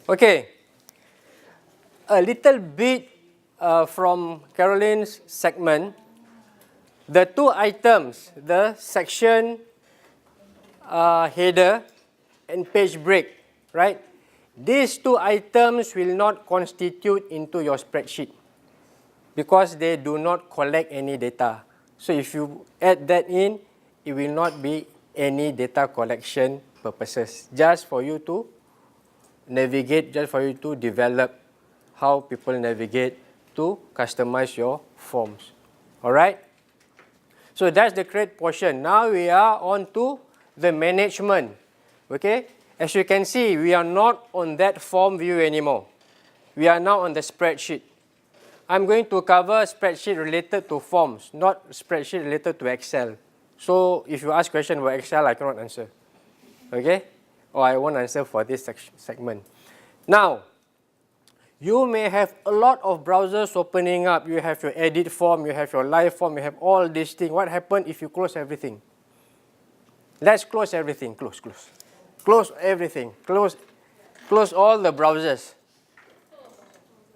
Okay, a little bit from Carolyn's segment. The two items, the section header and page break, right? These two items will not constitute into your spreadsheet because they do not collect any data. So if you add that in, it will not be any data collection purposes, just for you to navigate, just for you to develop how people navigate to customize your forms. All right? So that's the create portion. Now we are on to the management. Okay? As you can see, we are not on that form view anymore. We are now on the spreadsheet. I'm going to cover spreadsheet related to forms, not spreadsheet related to Excel. So if you ask question about Excel, I cannot answer. Okay? Or I won't answer for this segment. Now, you may have a lot of browsers opening up. You have your edit form, you have your live form, you have all these things. What happens if you close everything? Let's close everything. Close. Close everything. Close all the browsers.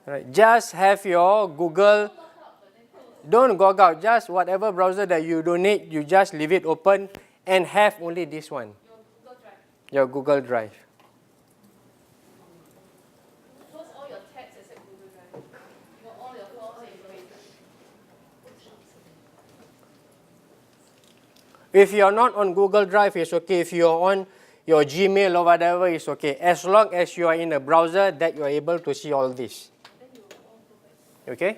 Right. Just have your Google. Don't go out. Just whatever browser that you don't need, you just leave it open and have only this one. Your Google Drive. Close all your tabs except Google Drive. All your forms and your. If you're not on Google Drive, it's okay. If you're on your Gmail or whatever, it's okay. As long as you are in a browser that you are able to see all this. Okay?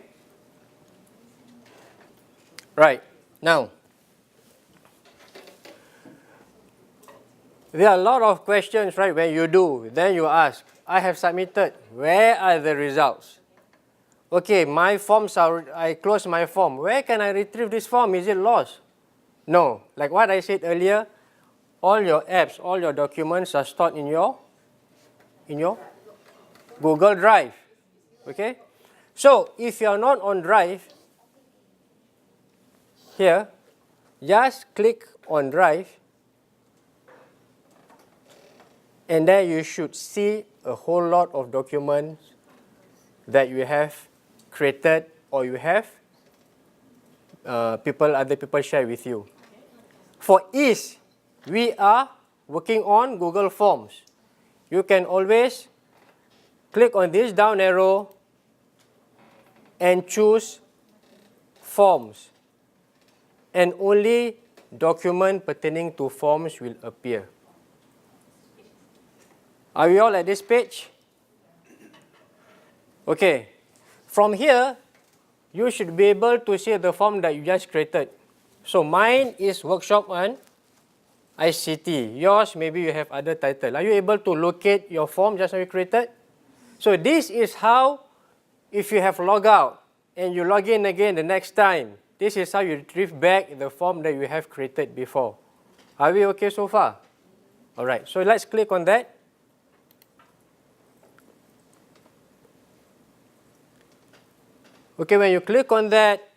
Right. Now, there are a lot of questions, right, when you do. Then you ask, I have submitted. Where are the results? Okay, my forms are, I closed my form. Where can I retrieve this form? Is it lost? No. Like what I said earlier, all your apps, all your documents are stored in your Google Drive. Okay? So, if you are not on Drive, here, just click on Drive, and then you should see a whole lot of documents that you have created or you have other people share with you. For ease, we are working on Google Forms. You can always click on this down arrow and choose Forms. And only document pertaining to forms will appear. Are we all at this page? Okay. From here, you should be able to see the form that you just created. So mine is workshop on ICT. Yours, maybe you have other title. Are you able to locate your form just now you created? So this is how, if you have log out and you log in again the next time, this is how you retrieve back the form that you have created before. Are we okay so far? All right, so let's click on that. Okay, when you click on that,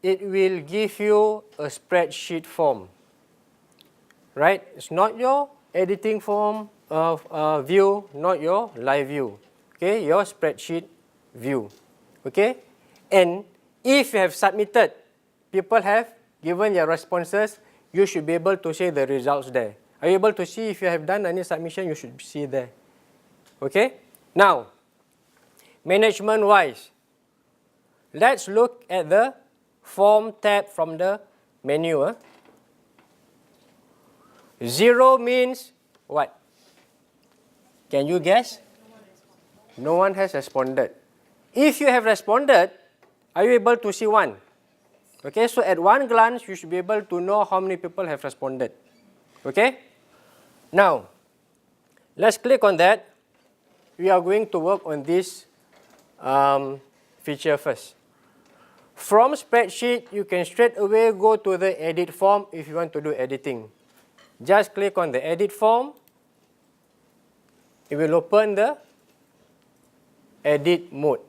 it will give you a spreadsheet form. Right? It's not your editing form view, not your live view. Okay, your spreadsheet view. Okay? And if you have submitted, people have given your responses, you should be able to see the results there. Are you able to see if you have done any submission? You should see there. Okay? Now, management-wise, let's look at the Form tab from the menu. 0 means what? Can you guess? No one has responded. If you have responded, are you able to see 1? Okay, so at one glance, you should be able to know how many people have responded. Okay? Now, let's click on that. We are going to work on this feature first. From spreadsheet, you can straight away go to the edit form if you want to do editing. Just click on the edit form. It will open the edit mode.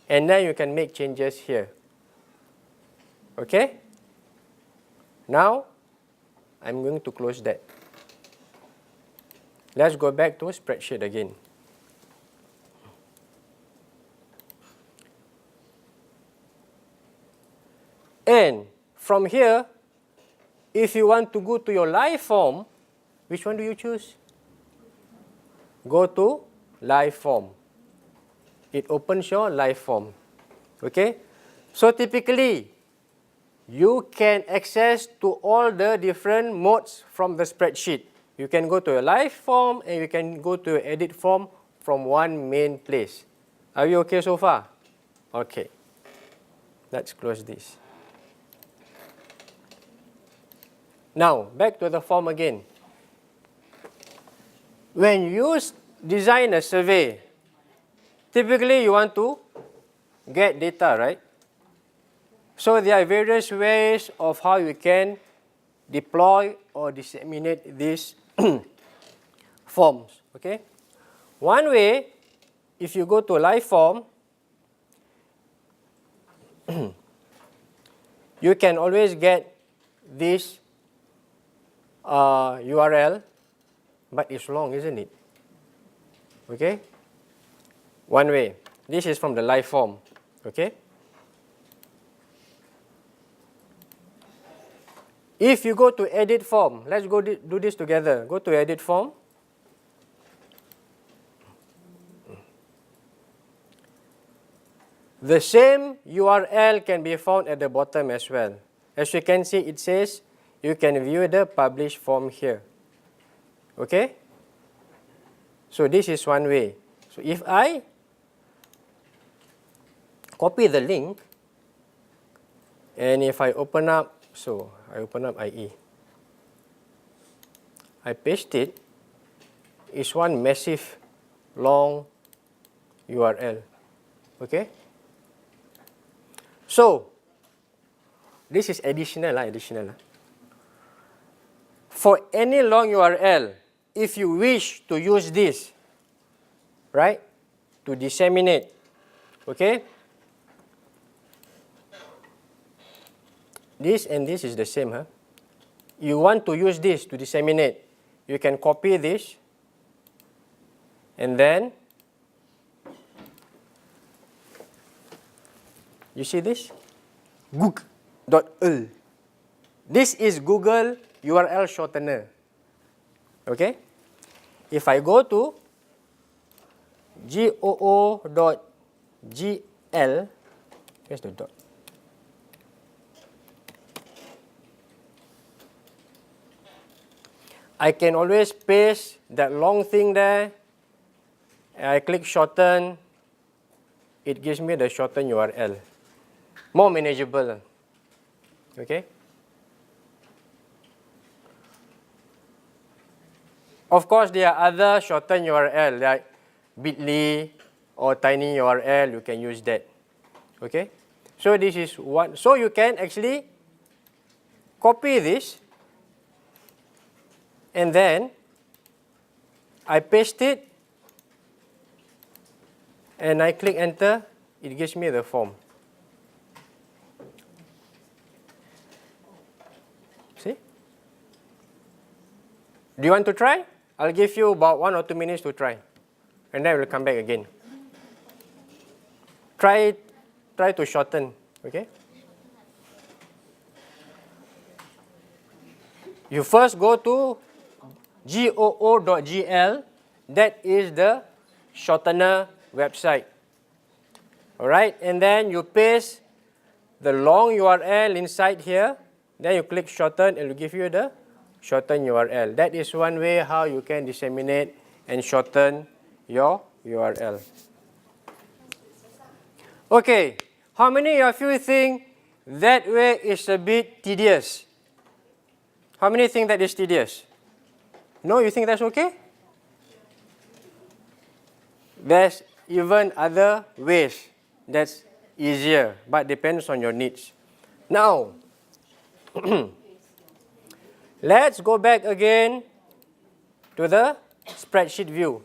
And then you can make changes here. Okay? Now, I'm going to close that. Let's go back to spreadsheet again. And from here, if you want to go to your live form, which one do you choose? Go to live form. It opens your live form. Okay? So typically, you can access to all the different modes from the spreadsheet. You can go to a live form and you can go to an edit form from one main place. Are you okay so far? Okay. Let's close this. Now, back to the form again. When you design a survey, typically you want to get data, right? So there are various ways of how you can deploy or disseminate these forms, okay? One way, if you go to a live form, you can always get this URL, but it's long, isn't it? Okay? One way. This is from the live form, okay? If you go to edit form, let's go do this together. Go to edit form. The same URL can be found at the bottom as well. As you can see, it says you can view the published form here. Okay? So this is one way. So if I copy the link, and if I open up, so I open up IE, I paste it, it's one massive long URL. Okay? So this is additional. For any long URL, if you wish to use this, right, to disseminate, okay, this and this is the same, huh? You want to use this to disseminate, you can copy this and then you see this? Google.ul. This is Google URL shortener. Okay? If I go to goo.gl, where's the dot? I can always paste that long thing there. I click shorten. It gives me the shortened URL. More manageable. Okay? Of course, there are other shortened URL like bit.ly or tiny URL. You can use that. Okay? So this is one. So you can actually copy this and then I paste it and I click enter. It gives me the form. See? Do you want to try? I'll give you about 1 or 2 minutes to try. And then we'll come back again. Try to shorten, okay? You first go to goo.gl. That is the shortener website. Alright, and then you paste the long URL inside here. Then you click shorten and it will give you the shorten URL. That is one way how you can disseminate and shorten your URL. Okay, how many of you think that way is a bit tedious? How many think that is tedious? No, you think that's okay? There's even other ways that's easier, but depends on your needs. Now, let's go back again to the spreadsheet view.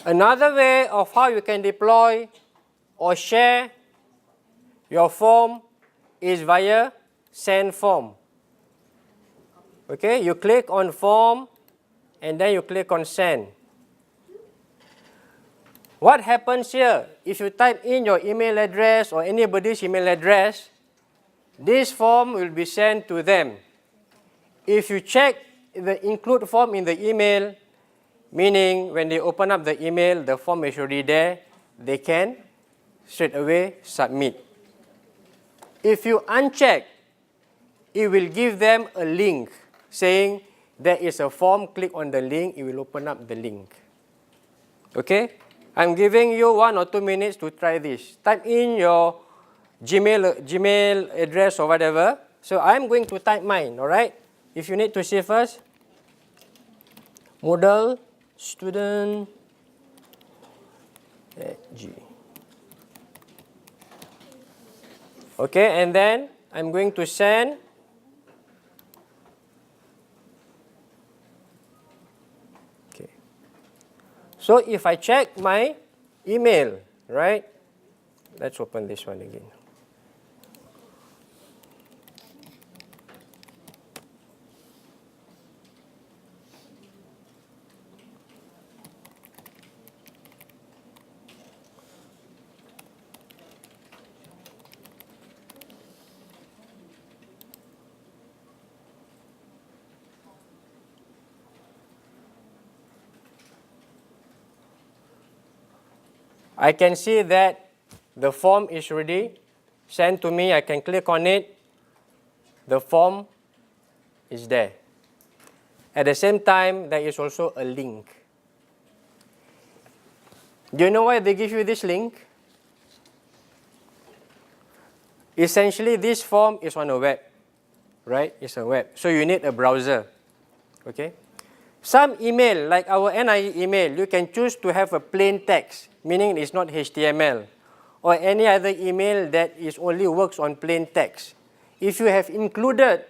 Another way of how you can deploy or share your form is via send form. Okay, you click on form and then you click on send. What happens here? If you type in your email address or anybody's email address, this form will be sent to them. If you check the include form in the email, meaning when they open up the email, the form is already there, they can straight away submit. If you uncheck, it will give them a link saying there is a form, click on the link, it will open up the link. Okay? I'm giving you 1 or 2 minutes to try this. Type in your Gmail address or whatever. So I'm going to type mine, alright? If you need to see first, model student @g. Okay, and then I'm going to send. Okay. So if I check my email, right? Let's open this one again. I can see that the form is ready, sent to me. I can click on it. The form is there. At the same time, there is also a link. Do you know why they give you this link? Essentially, this form is on a web, right? It's a web. So you need a browser, okay? Some email, like our NIE email, you can choose to have a plain text, meaning it's not HTML, or any other email that is only works on plain text. If you have included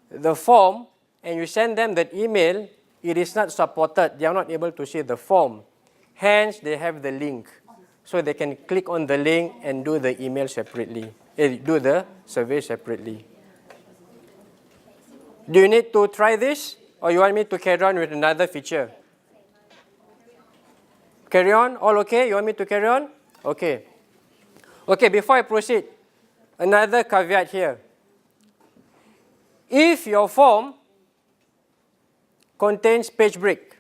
the form and you send them that email, it is not supported. They are not able to see the form. Hence, they have the link. So they can click on the link and do the email separately, do the survey separately. Do you need to try this? Or you want me to carry on with another feature? Carry on? All okay? You want me to carry on? Okay. Okay, before I proceed, another caveat here. If your form contains page break,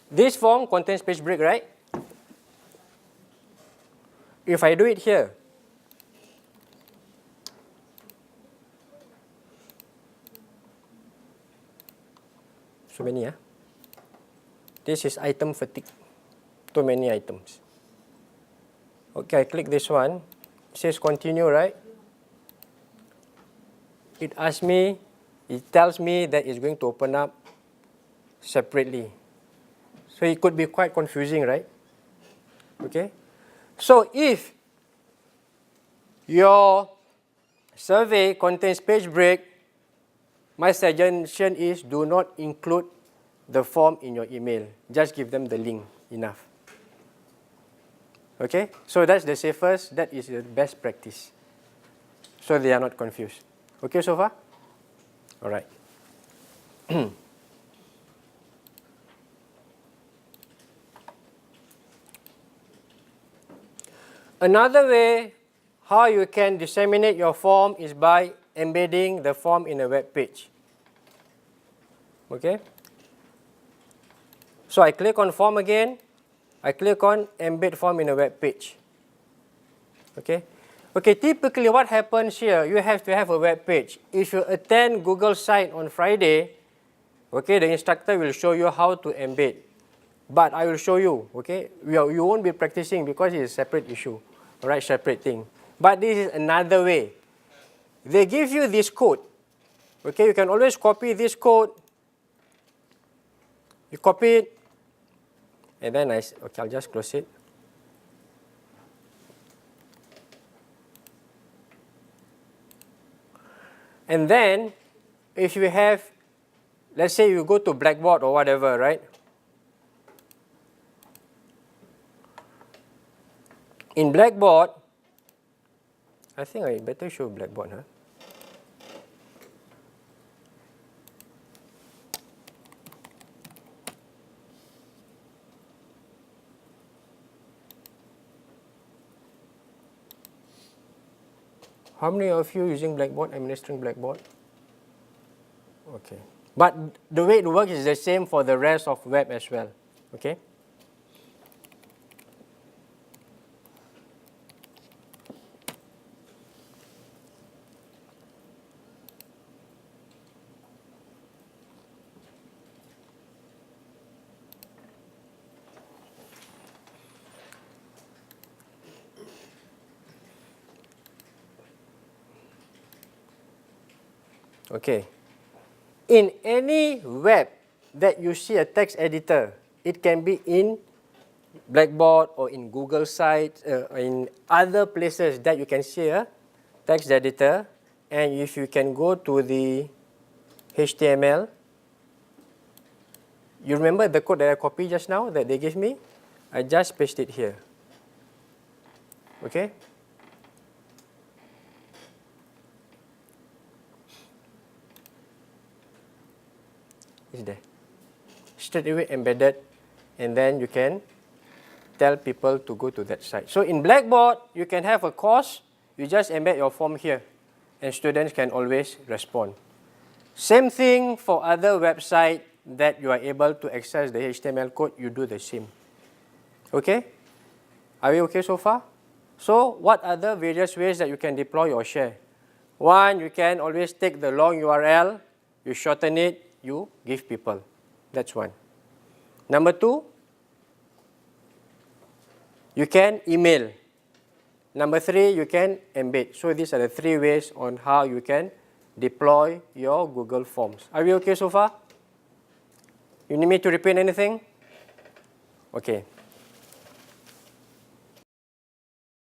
this form contains page break, right? If I do it here, so many, This is item fatigue. Too many items. Okay, I click this one. It says continue, right? It asks me, it tells me that it's going to open up separately. So it could be quite confusing, right? Okay? So if your survey contains page break, my suggestion is do not include the form in your email. Just give them the link, enough. Okay? So that's the safest, that is the best practice. So they are not confused. Okay so far? All right. Another way how you can disseminate your form is by embedding the form in a web page. Okay? So I click on form again. I click on embed form in a web page. Okay? Okay, typically what happens here, you have to have a web page. If you attend Google site on Friday, okay, the instructor will show you how to embed. But I will show you, okay? You won't be practicing because it's a separate issue, all right, separate thing. But this is another way. They give you this code. Okay, you can always copy this code. You copy it, and then okay, I'll just close it. And then, if you have, let's say you go to Blackboard or whatever, right? In Blackboard, I think I better show Blackboard, How many of you using Blackboard, administering Blackboard? Okay. But the way it works is the same for the rest of web as well. Okay. Okay. In any web that you see a text editor, it can be in Blackboard or in Google Sites, in other places that you can see a text editor. And if you can go to the HTML, you remember the code that I copied just now that they gave me? I just pasted it here. Okay? It's there. Straight away embedded, and then you can tell people to go to that site. So in Blackboard, you can have a course, you just embed your form here, and students can always respond. Same thing for other websites that you are able to access the HTML code, you do the same. Okay? Are we okay so far? So what are the various ways that you can deploy or share? One, you can always take the long URL, you shorten it, you give people. That's one. Number two, you can email. Number three, you can embed. So these are the three ways on how you can deploy your Google Forms. Are we okay so far? You need me to repeat anything? Okay.